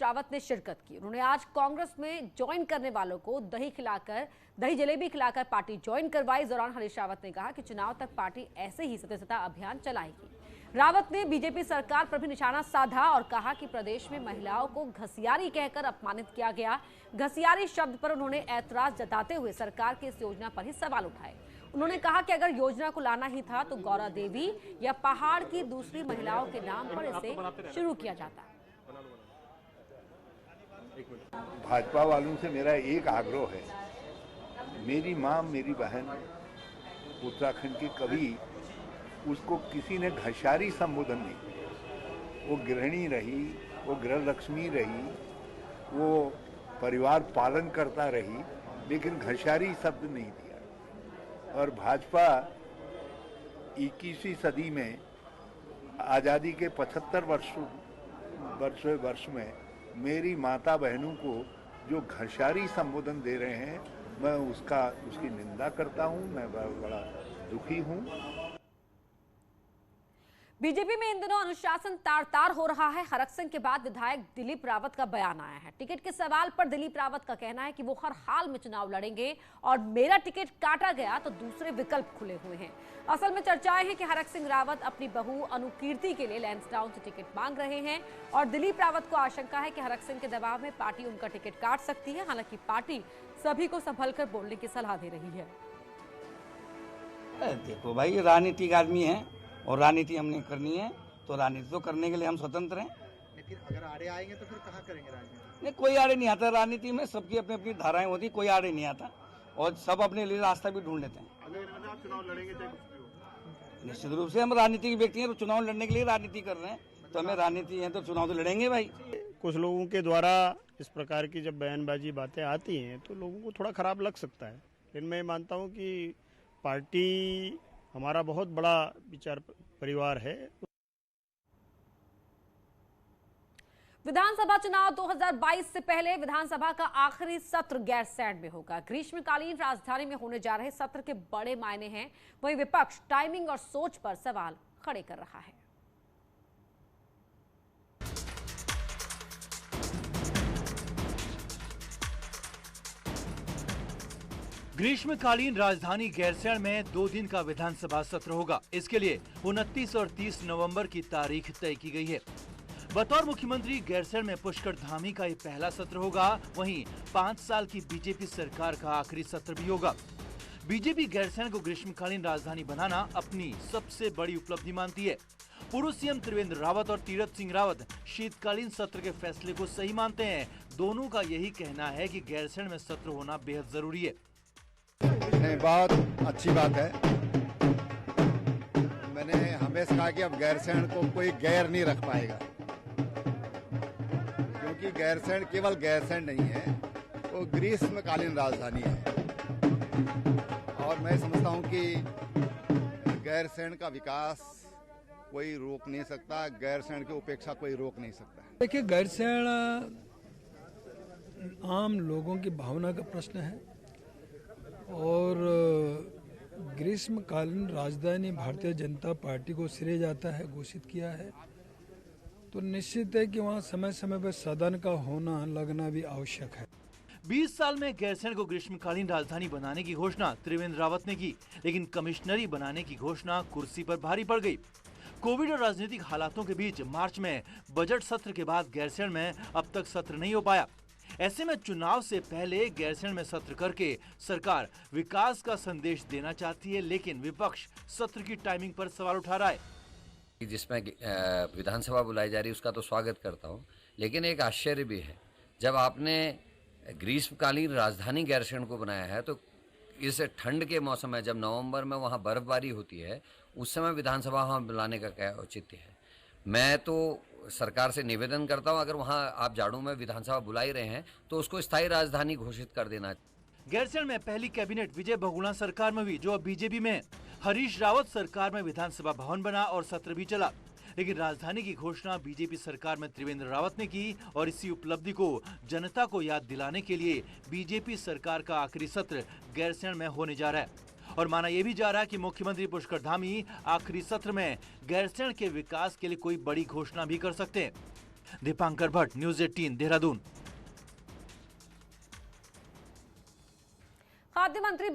रावत ने शिरकत की। उन्होंने आज कांग्रेस में ज्वाइन करने वालों को दही जलेबी खिलाकर पार्टी ज्वाइन करवाई। इस दौरान हरीश रावत ने कहा कि चुनाव तक पार्टी ऐसे ही सदस्यता अभियान चलाएगी। रावत ने बीजेपी सरकार पर भी निशाना साधा और कहा कि प्रदेश में महिलाओं को घसियारी कहकर अपमानित किया गया। घसियारी शब्द पर उन्होंने ऐतराज जताते हुए सरकार की इस योजना पर ही सवाल उठाए। उन्होंने कहा कि अगर योजना को लाना ही था तो गौरा देवी या पहाड़ की दूसरी महिलाओं के नाम पर इसे शुरू किया जाता। भाजपा वालों से मेरा एक आग्रह है, मेरी माँ मेरी बहन उत्तराखंड की, कभी उसको किसी ने घसारी संबोधन नहीं। वो गृहिणी रही, वो गृह लक्ष्मी रही, वो परिवार पालन करता रही, लेकिन घसारी शब्द नहीं दिया। और भाजपा 21वीं सदी में आज़ादी के 75 वर्ष में मेरी माता बहनों को जो घसारी संबोधन दे रहे हैं, मैं उसकी निंदा करता हूं। मैं बड़ा दुखी हूं। बीजेपी में इन दिनों अनुशासन तार-तार हो रहा है। हरक सिंह के बाद विधायक दिलीप रावत का बयान आया है। टिकट के सवाल पर दिलीप रावत का कहना है कि वो हर हाल में चुनाव लड़ेंगे और मेरा टिकट काटा गया तो दूसरे विकल्प खुले हुए हैं। असल में चर्चाएं हैं कि हरक सिंह रावत अपनी बहू अनुकीर्ति के लिए लैंसडाउन से टिकट मांग रहे हैं और दिलीप रावत को आशंका है कि हरक सिंह के दबाव में पार्टी उनका टिकट काट सकती है। हालांकि पार्टी सभी को संभल कर बोलने की सलाह दे रही है। देखो भाई, राजनीतिक आदमी है और राजनीति हमने करनी है, तो राजनीति तो करने के लिए हम स्वतंत्र हैं। फिर अगर आड़े आएंगे तो फिर कहाँ करेंगे राजनीति? नहीं, कोई आड़े नहीं आता। राजनीति में सबकी अपनी अपनी धाराएं होती, कोई आड़े नहीं आता और सब अपने लिए रास्ता भी ढूंढ लेते हैं। अगर आप चुनाव लड़ेंगे चाहे कुछ भी हो? निश्चित रूप से हम राजनीतिक व्यक्ति हैं, तो चुनाव लड़ने के लिए राजनीति कर रहे हैं, तो हमें राजनीति है तो चुनाव तो लड़ेंगे भाई। कुछ लोगों के द्वारा इस प्रकार की जब बयानबाजी बातें आती हैं तो लोगों को थोड़ा खराब लग सकता है, लेकिन मैं मानता हूँ कि पार्टी हमारा बहुत बड़ा विचार परिवार है। विधानसभा चुनाव 2022 से पहले विधानसभा का आखिरी सत्र गैरसैंण में होगा। ग्रीष्मकालीन राजधानी में होने जा रहे सत्र के बड़े मायने हैं। वहीं विपक्ष टाइमिंग और सोच पर सवाल खड़े कर रहा है। ग्रीष्मकालीन राजधानी गैरसैंण में 2 दिन का विधानसभा सत्र होगा। इसके लिए 29 और 30 नवंबर की तारीख तय की गई है। बतौर मुख्यमंत्री गैरसैंण में पुष्कर धामी का ये पहला सत्र होगा। वहीं 5 साल की बीजेपी सरकार का आखिरी सत्र भी होगा। बीजेपी गैरसैंण को ग्रीष्मकालीन राजधानी बनाना अपनी सबसे बड़ी उपलब्धि मानती है। पूर्व सीएम त्रिवेंद्र रावत और तीरथ सिंह रावत शीतकालीन सत्र के फैसले को सही मानते हैं। दोनों का यही कहना है कि गैरसैंण में सत्र होना बेहद जरूरी है। नहीं, बहुत अच्छी बात है। मैंने हमेशा कहा कि अब गैरसैंण को कोई गैर नहीं रख पाएगा, क्योंकि गैरसैंण केवल गैरसैंण नहीं है, वो ग्रीष्मकालीन राजधानी है। और मैं समझता हूं कि गैरसैंण का विकास कोई रोक नहीं सकता, गैरसैंण की उपेक्षा कोई रोक नहीं सकता। देखिए, गैरसैंण आम लोगों की भावना का प्रश्न है और ग्रीष्मकालीन राजधानी भारतीय जनता पार्टी को श्रेय जाता है, घोषित किया है, तो निश्चित है कि वहाँ समय समय पर सदन का होना लगना भी आवश्यक है। 20 साल में गैरसैंण को ग्रीष्मकालीन राजधानी बनाने की घोषणा त्रिवेंद्र रावत ने की, लेकिन कमिश्नरी बनाने की घोषणा कुर्सी पर भारी पड़ गई। कोविड और राजनीतिक हालातों के बीच मार्च में बजट सत्र के बाद गैरसैंण में अब तक सत्र नहीं हो पाया। ऐसे में चुनाव से पहले गैरसैंण में सत्र करके सरकार विकास का संदेश देना चाहती है, लेकिन विपक्ष सत्र की टाइमिंग पर सवाल उठा रहा है। जिसमें विधानसभा बुलाई जा रही है उसका तो स्वागत करता हूं, लेकिन एक आश्चर्य भी है, जब आपने ग्रीष्मकालीन राजधानी गैरसैंण को बनाया है तो इस ठंड के मौसम में, जब नवंबर में वहां बर्फबारी होती है, उस समय विधानसभा वहां बुलाने का क्या औचित्य है। मैं तो सरकार से निवेदन करता हूं, अगर वहां आप जाड़ों में विधानसभा बुला ही रहे हैं तो उसको स्थायी राजधानी घोषित कर देना। गैरसैंण में पहली कैबिनेट विजय बहुगुणा सरकार में हुई, जो अब बीजेपी में है। हरीश रावत सरकार में विधानसभा भवन बना और सत्र भी चला, लेकिन राजधानी की घोषणा बीजेपी सरकार में त्रिवेंद्र रावत ने की और इसी उपलब्धि को जनता को याद दिलाने के लिए बीजेपी सरकार का आखिरी सत्र गैरसैंण में होने जा रहा है। और माना यह भी जा रहा है कि मुख्यमंत्री पुष्कर धामी आखिरी सत्र में गैरसैंण के विकास के लिए कोई बड़ी घोषणा भी कर सकते हैं। दीपांकर भट्ट, न्यूज 18 देहरादून। खाद्य मंत्री